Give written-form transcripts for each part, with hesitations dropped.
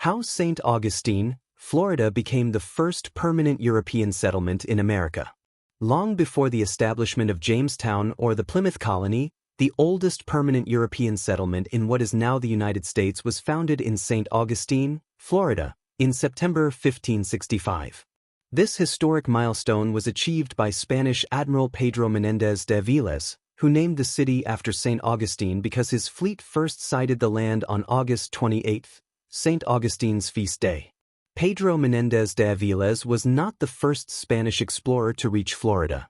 How St. Augustine, Florida became the first permanent European settlement in America. Long before the establishment of Jamestown or the Plymouth colony, the oldest permanent European settlement in what is now the United States was founded in St. Augustine, Florida, in September 1565. This historic milestone was achieved by Spanish Admiral Pedro Menéndez de Avilés, who named the city after St. Augustine because his fleet first sighted the land on August 28, St. Augustine's feast day. Pedro Menéndez de Avilés was not the first Spanish explorer to reach Florida.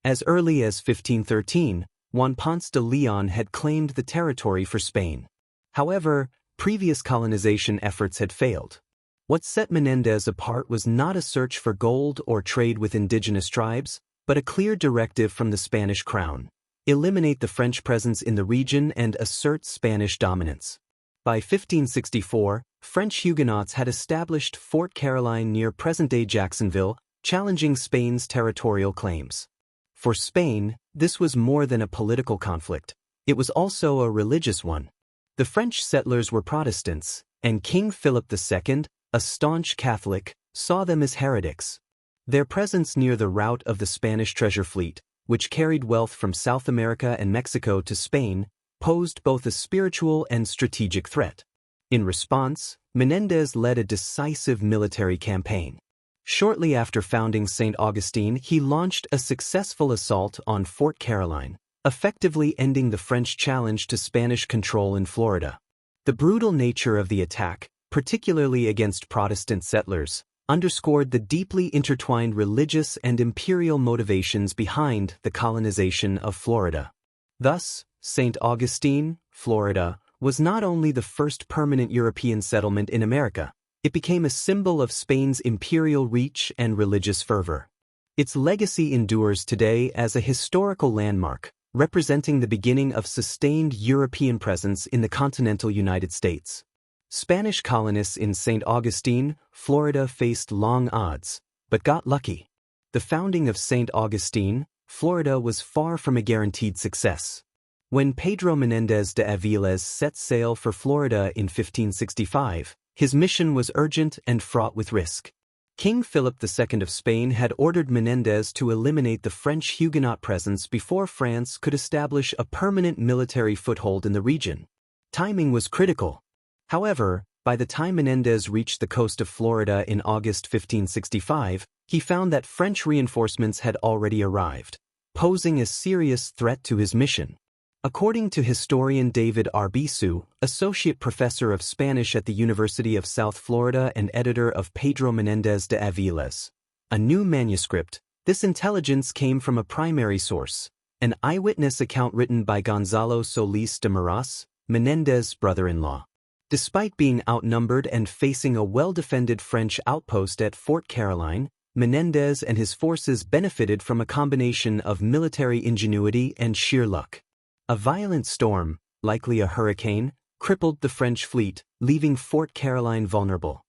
As early as 1513, Juan Ponce de Leon had claimed the territory for Spain. However, previous colonization efforts had failed. What set Menéndez apart was not a search for gold or trade with indigenous tribes, but a clear directive from the Spanish crown: eliminate the French presence in the region and assert Spanish dominance. By 1564, French Huguenots had established Fort Caroline near present-day Jacksonville, challenging Spain's territorial claims. For Spain, this was more than a political conflict. It was also a religious one. The French settlers were Protestants, and King Philip II, a staunch Catholic, saw them as heretics. Their presence near the route of the Spanish treasure fleet, which carried wealth from South America and Mexico to Spain, posed both a spiritual and strategic threat. In response, Menéndez led a decisive military campaign. Shortly after founding St. Augustine, he launched a successful assault on Fort Caroline, effectively ending the French challenge to Spanish control in Florida. The brutal nature of the attack, particularly against Protestant settlers, underscored the deeply intertwined religious and imperial motivations behind the colonization of Florida. Thus, St. Augustine, Florida, was not only the first permanent European settlement in America, it became a symbol of Spain's imperial reach and religious fervor. Its legacy endures today as a historical landmark, representing the beginning of sustained European presence in the continental United States. Spanish colonists in St. Augustine, Florida faced long odds, but got lucky. The founding of St. Augustine, Florida was far from a guaranteed success. When Pedro Menéndez de Avilés set sail for Florida in 1565, his mission was urgent and fraught with risk. King Philip II of Spain had ordered Menéndez to eliminate the French Huguenot presence before France could establish a permanent military foothold in the region. Timing was critical. However, by the time Menéndez reached the coast of Florida in August 1565, he found that French reinforcements had already arrived, posing a serious threat to his mission. According to historian David Arbizu, associate professor of Spanish at the University of South Florida and editor of Pedro Menéndez de Avilés, a new manuscript, this intelligence came from a primary source, an eyewitness account written by Gonzalo Solís de Meraz, Menéndez's brother-in-law. Despite being outnumbered and facing a well-defended French outpost at Fort Caroline, Menéndez and his forces benefited from a combination of military ingenuity and sheer luck. A violent storm, likely a hurricane, crippled the French fleet, leaving Fort Caroline vulnerable.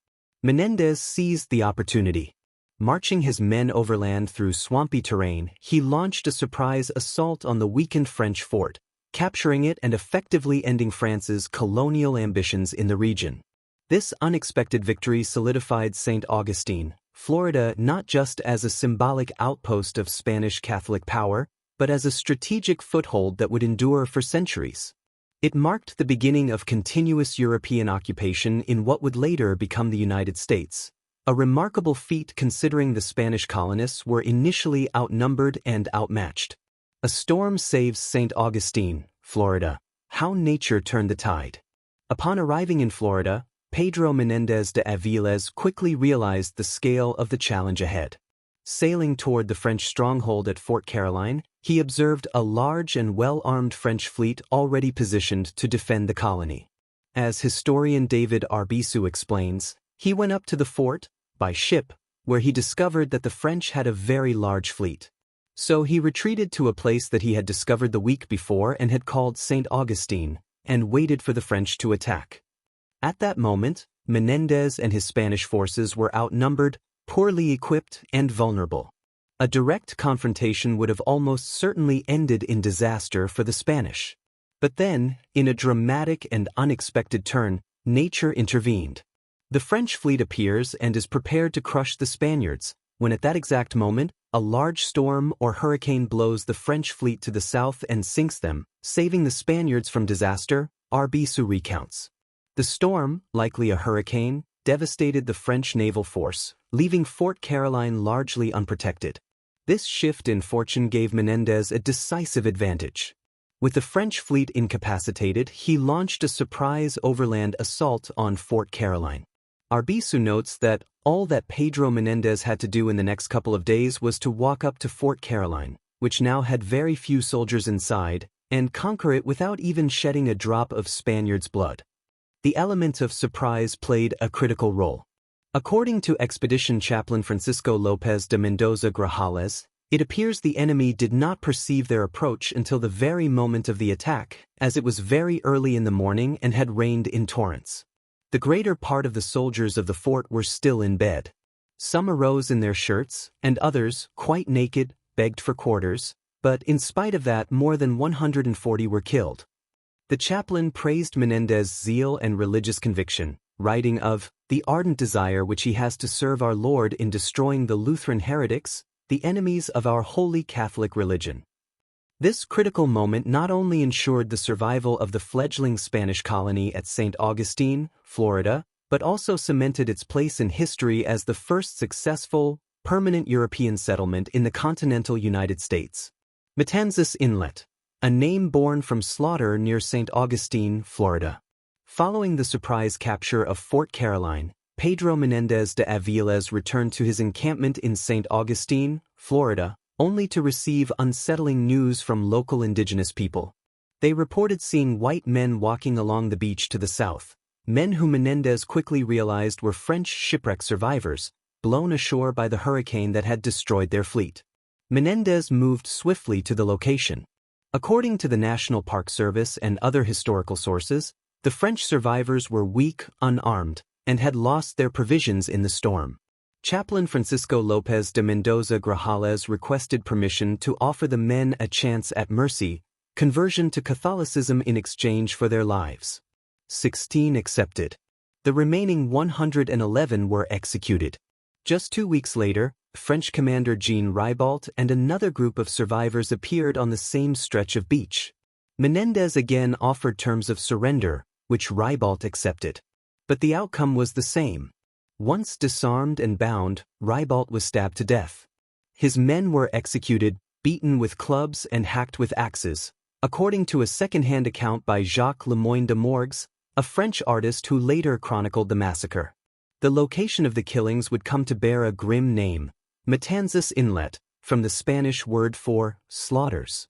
Menéndez seized the opportunity. Marching his men overland through swampy terrain, he launched a surprise assault on the weakened French fort, capturing it and effectively ending France's colonial ambitions in the region. This unexpected victory solidified St. Augustine, Florida, not just as a symbolic outpost of Spanish Catholic power, but as a strategic foothold that would endure for centuries. It marked the beginning of continuous European occupation in what would later become the United States, a remarkable feat considering the Spanish colonists were initially outnumbered and outmatched. A storm saves St. Augustine, Florida. How nature turned the tide. Upon arriving in Florida, Pedro Menéndez de Avilés quickly realized the scale of the challenge ahead. Sailing toward the French stronghold at Fort Caroline, he observed a large and well-armed French fleet already positioned to defend the colony. As historian David Arbizu explains, he went up to the fort, by ship, where he discovered that the French had a very large fleet. So he retreated to a place that he had discovered the week before and had called St. Augustine, and waited for the French to attack. At that moment, Menéndez and his Spanish forces were outnumbered, poorly equipped, and vulnerable. A direct confrontation would have almost certainly ended in disaster for the Spanish. But then, in a dramatic and unexpected turn, nature intervened. The French fleet appears and is prepared to crush the Spaniards, when at that exact moment, a large storm or hurricane blows the French fleet to the south and sinks them, saving the Spaniards from disaster, Arbizu recounts. The storm, likely a hurricane, devastated the French naval force, leaving Fort Caroline largely unprotected. This shift in fortune gave Menéndez a decisive advantage. With the French fleet incapacitated, he launched a surprise overland assault on Fort Caroline. Arbizu notes that all that Pedro Menéndez had to do in the next couple of days was to walk up to Fort Caroline, which now had very few soldiers inside, and conquer it without even shedding a drop of Spaniards' blood. The element of surprise played a critical role. According to expedition chaplain Francisco López de Mendoza Grajales, it appears the enemy did not perceive their approach until the very moment of the attack, as it was very early in the morning and had rained in torrents. The greater part of the soldiers of the fort were still in bed. Some arose in their shirts, and others, quite naked, begged for quarters, but in spite of that more than 140 were killed. The chaplain praised Menéndez's zeal and religious conviction, writing of the ardent desire which he has to serve our Lord in destroying the Lutheran heretics, the enemies of our holy Catholic religion. This critical moment not only ensured the survival of the fledgling Spanish colony at St. Augustine, Florida, but also cemented its place in history as the first successful, permanent European settlement in the continental United States. Menéndez Inlet, a name born from slaughter near St. Augustine, Florida. Following the surprise capture of Fort Caroline, Pedro Menéndez de Avilés returned to his encampment in St. Augustine, Florida, only to receive unsettling news from local indigenous people. They reported seeing white men walking along the beach to the south, men who Menéndez quickly realized were French shipwreck survivors, blown ashore by the hurricane that had destroyed their fleet. Menéndez moved swiftly to the location. According to the National Park Service and other historical sources, the French survivors were weak, unarmed, and had lost their provisions in the storm. Chaplain Francisco López de Mendoza Grajales requested permission to offer the men a chance at mercy, conversion to Catholicism in exchange for their lives. 16 accepted. The remaining 111 were executed. Just 2 weeks later, French commander Jean Ribault and another group of survivors appeared on the same stretch of beach. Menéndez again offered terms of surrender, which Ribault accepted. But the outcome was the same. Once disarmed and bound, Ribault was stabbed to death. His men were executed, beaten with clubs and hacked with axes, according to a second-hand account by Jacques Lemoyne de Morgues, a French artist who later chronicled the massacre. The location of the killings would come to bear a grim name, Matanzas Inlet, from the Spanish word for slaughters.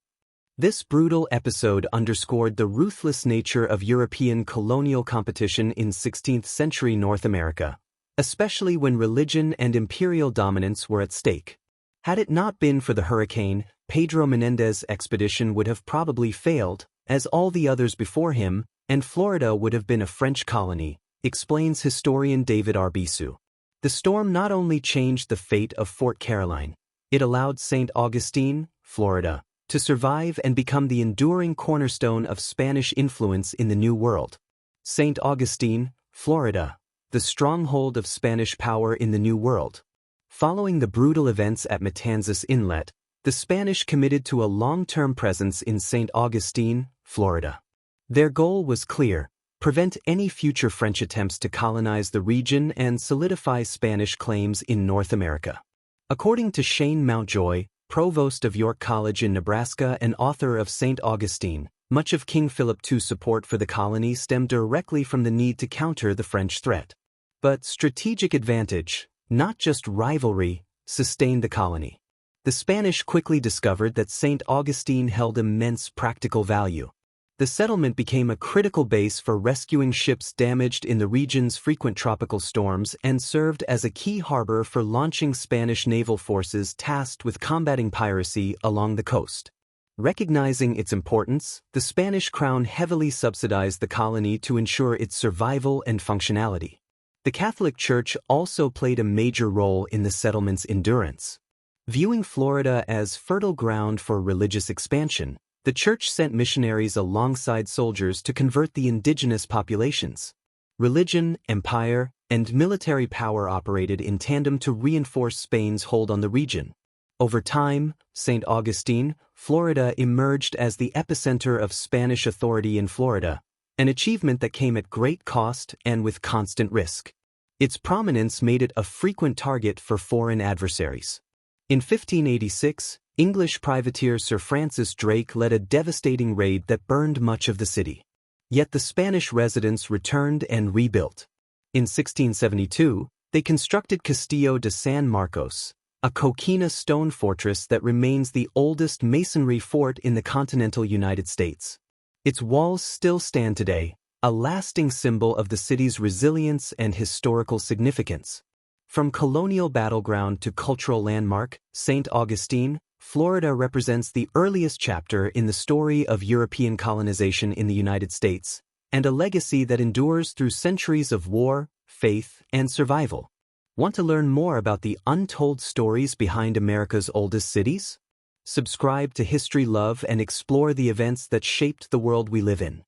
This brutal episode underscored the ruthless nature of European colonial competition in 16th-century North America, especially when religion and imperial dominance were at stake. Had it not been for the hurricane, Pedro Menéndez's expedition would have probably failed, as all the others before him, and Florida would have been a French colony, explains historian David Arbizu. The storm not only changed the fate of Fort Caroline, it allowed St. Augustine, Florida, to survive and become the enduring cornerstone of Spanish influence in the New World. St. Augustine, Florida, the stronghold of Spanish power in the New World. Following the brutal events at Matanzas Inlet, the Spanish committed to a long-term presence in St. Augustine, Florida. Their goal was clear: prevent any future French attempts to colonize the region and solidify Spanish claims in North America. According to Shane Mountjoy, provost of York College in Nebraska and author of St. Augustine, much of King Philip II's support for the colony stemmed directly from the need to counter the French threat. But strategic advantage, not just rivalry, sustained the colony. The Spanish quickly discovered that St. Augustine held immense practical value. The settlement became a critical base for rescuing ships damaged in the region's frequent tropical storms and served as a key harbor for launching Spanish naval forces tasked with combating piracy along the coast. Recognizing its importance, the Spanish crown heavily subsidized the colony to ensure its survival and functionality. The Catholic Church also played a major role in the settlement's endurance. Viewing Florida as fertile ground for religious expansion, the Church sent missionaries alongside soldiers to convert the indigenous populations. Religion, empire, and military power operated in tandem to reinforce Spain's hold on the region. Over time, St. Augustine, Florida emerged as the epicenter of Spanish authority in Florida, an achievement that came at great cost and with constant risk. Its prominence made it a frequent target for foreign adversaries. In 1586, English privateer Sir Francis Drake led a devastating raid that burned much of the city. Yet the Spanish residents returned and rebuilt. In 1672, they constructed Castillo de San Marcos, a coquina stone fortress that remains the oldest masonry fort in the continental United States. Its walls still stand today, a lasting symbol of the city's resilience and historical significance. From colonial battleground to cultural landmark, St. Augustine, Florida represents the earliest chapter in the story of European colonization in the United States, and a legacy that endures through centuries of war, faith, and survival. Want to learn more about the untold stories behind America's oldest cities? Subscribe to History Love and explore the events that shaped the world we live in.